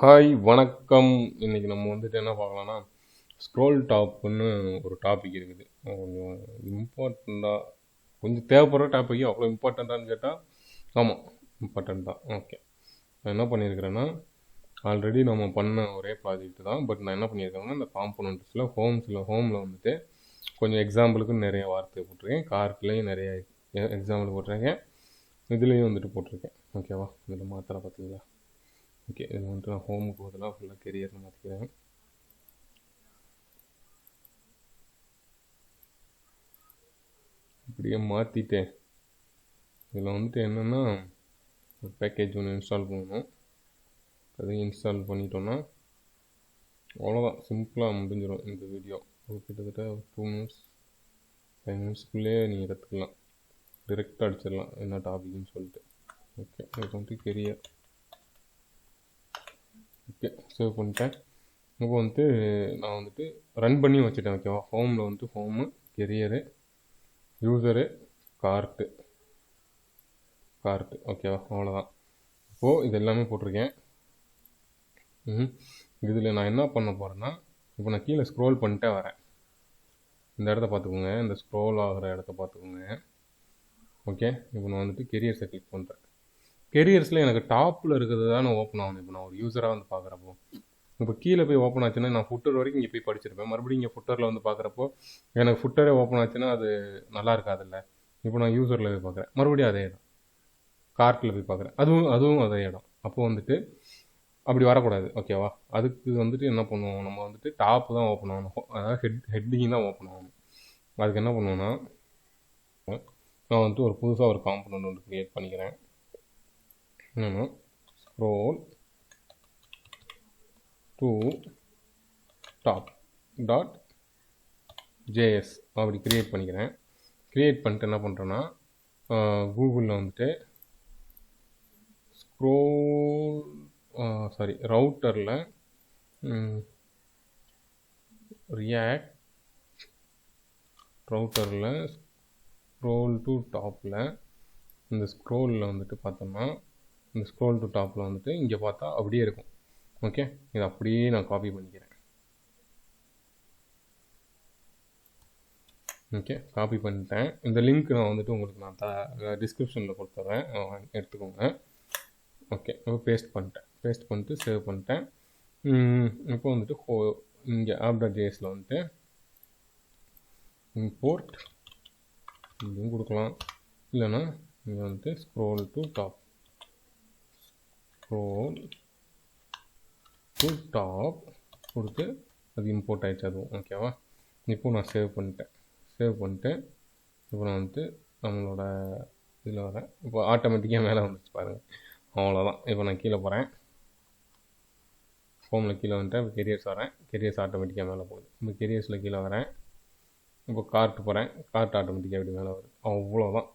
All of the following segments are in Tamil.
ஹாய் வணக்கம். இன்றைக்கி நம்ம வந்துட்டு என்ன பார்க்கலான்னா, ஸ்க்ரோல் டாப்னு ஒரு டாபிக் இருக்குது. கொஞ்சம் இம்பார்ட்டண்ட்டாக கொஞ்சம் தேவைப்படுற டாபிக். அவ்வளோ இம்பார்ட்டண்ட்டான்னு கேட்டால் ஆமாம், இம்பார்ட்டண்ட் தான். ஓகே, நான் என்ன பண்ணியிருக்கிறேன்னா, ஆல்ரெடி நம்ம பண்ண ஒரே ப்ராஜெக்ட் தான். பட் நான் என்ன பண்ணியிருக்கேன்னா, இந்த காம்போனன்ட்ஸில் ஹோமில் வந்துட்டு கொஞ்சம் எக்ஸாம்பிளுக்கு நிறைய வார்த்தை போட்டிருக்கேன். கார்ட்லேயும் நிறைய எக்ஸாம்பிள் போட்டிருக்கேன். இதுலேயும் வந்துட்டு போட்டிருக்கேன். ஓகேவா, இதில் மாத்திரை பார்த்தீங்களா? ஓகே, இது வந்துட்டு நான் ஹோமுக்கு பதிலாக ஃபுல்லாக கெரியர்னு மாற்றிக்கிறேன். இப்படியே மாற்றிட்டேன். இதில் வந்துட்டு என்னென்னா, ஒரு பேக்கேஜ் ஒன்று இன்ஸ்டால் பண்ணணும். அதையும் இன்ஸ்டால் பண்ணிட்டோன்னா அவ்வளோதான், சிம்பிளாக முடிஞ்சிடும் இந்த வீடியோ. கிட்டத்தட்ட 2 மினிட்ஸ் 5 மினிட்ஸ்க்குள்ளேயே நீங்கள் கற்றுக்கலாம். டிரெக்டாக அடிச்சிடலாம் என்ன டாபிக்னு சொல்லிட்டு. ஓகே, இது வந்துட்டு கெரியர். ஓகே, சேவ் பண்ணிட்டேன். இப்போ வந்துட்டு நான் வந்துட்டு ரன் பண்ணி வச்சுட்டேன். ஓகேவா, ஹோமில் வந்துட்டு ஹோமு, கெரியரு, யூசரு, கார்ட்டு. ஓகேவா, அவ்வளோதான். இப்போது இது எல்லாமே போட்டிருக்கேன். இதில் நான் என்ன பண்ண போகிறேன்னா, இப்போ நான் கீழே ஸ்க்ரோல் பண்ணிட்டே வரேன். இந்த இடத்த பார்த்துக்கோங்க, இந்த ஸ்க்ரோல் ஆகிற இடத்த பார்த்துக்கோங்க. ஓகே, இப்போ நான் வந்துட்டு கெரியர்ஸை கிளிக் பண்ணுறேன். கெரியர்ஸில் எனக்கு டாப்பில் இருக்கிறது தான் ஓப்பன் ஆகணும். இப்போ நான் ஒரு யூஸராக வந்து பார்க்குறப்போ, இப்போ கீழே போய் ஓப்பன் ஆச்சுன்னா நான் ஃபுட்டர் வரைக்கும் இங்கே போய் படிச்சிருப்பேன். மறுபடியும் இங்கே ஃபுட்டரில் வந்து பார்க்குறப்போ எனக்கு ஃபுட்டரே ஓப்பன் ஆச்சுன்னா அது நல்லா இருக்காதுல்ல. இப்போ நான் யூஸரில் போய் பார்க்குறேன், மறுபடியும் அதே இடம். கார்ட்டில் போய் பார்க்குறேன், அதுவும் அதே இடம். அப்போ வந்துட்டு அப்படி வரக்கூடாது. ஓகேவா, அதுக்கு வந்துட்டு என்ன பண்ணுவோம், நம்ம வந்துட்டு டாப்பு தான் ஓப்பன் ஆகணும். அதாவது ஹெட்டிங் தான் ஓப்பன் ஆகணும். அதுக்கு என்ன பண்ணுவோன்னா, நான் வந்துட்டு ஒரு புதுசாக ஒரு காம்பனண்ட் ஒன்று க்ரியேட் பண்ணிக்கிறேன். என்னென்னா, scroll to top dot JS அப்படி க்ரியேட் பண்ணிக்கிறேன். க்ரியேட் பண்ணிட்டு என்ன பண்ணுறேன்னா, கூகுளில் வந்துட்டு ரவுட்டரில் ரியாக்ட் ரவுட்டரில் ஸ்க்ரோல் டு டாப்பில் இந்த ஸ்க்ரோலில் வந்துட்டு பார்த்தோம்னா, இந்த ஸ்க்ரோல் டு டாப்பில் வந்துட்டு இங்கே பார்த்தா அப்படியே இருக்கும். ஓகே, இதை அப்படியே நான் காப்பி பண்ணிக்கிறேன். ஓகே, காப்பி பண்ணிட்டேன். இந்த லிங்க் நான் வந்துட்டு உங்களுக்கு நான் டிஸ்கிரிப்ஷனில் கொடுத்துட்றேன், எடுத்துக்கோங்க. ஓகே, இப்போ பேஸ்ட் பண்ணிட்டு சேவ் பண்ணிட்டேன். இப்போ வந்துட்டு இங்கே app.jsல வந்துட்டு இம்போர்ட் இங்கேயும் கொடுக்கலாம், இல்லைன்னா இங்கே வந்துட்டு ஸ்க்ரோல் டு டாப் கொடுத்து அது இம்போர்ட் ஆகிடுச்சு அதுவும். ஓகேவா, இப்போ நான் சேவ் பண்ணிட்டு இப்போ நான் வந்துட்டு நம்மளோட இதில் வரேன். இப்போ ஆட்டோமேட்டிக்காக மேலே வந்துச்சு பாருங்கள், அவ்வளோதான். இப்போ நான் கீழே போகிறேன், ஹோமில் கீழே வந்துட்டேன். இப்போ கெரியர்ஸ் வரேன், கெரியர்ஸ் ஆட்டோமேட்டிக்காக மேலே போகுது. இப்போ கெரியர்ஸில் கீழே வரேன், இப்போ கார்ட் போகிறேன், கார்ட் ஆட்டோமேட்டிக்காக இப்படி மேலே வருது. அவ்வளோதான்.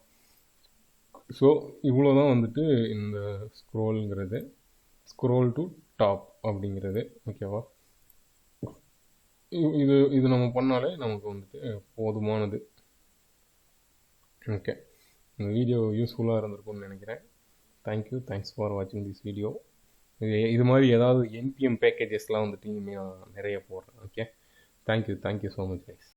ஸோ இவ்வளோ தான் வந்துட்டு இந்த ஸ்க்ரோல் டு டாப் அப்படிங்கிறது. ஓகேவா, இது நம்ம பண்ணாலே நமக்கு வந்துட்டு போதுமானது. ஓகே, இந்த வீடியோ யூஸ்ஃபுல்லாக இருந்திருக்கும்னு நினைக்கிறேன். தேங்க்ஸ் ஃபார் வாட்சிங் திஸ் வீடியோ. இது மாதிரி ஏதாவது NPM பேக்கேஜஸ்லாம் வந்துட்டு இனிமேல் நான் நிறைய போடுறேன். Okay, thank you so much guys.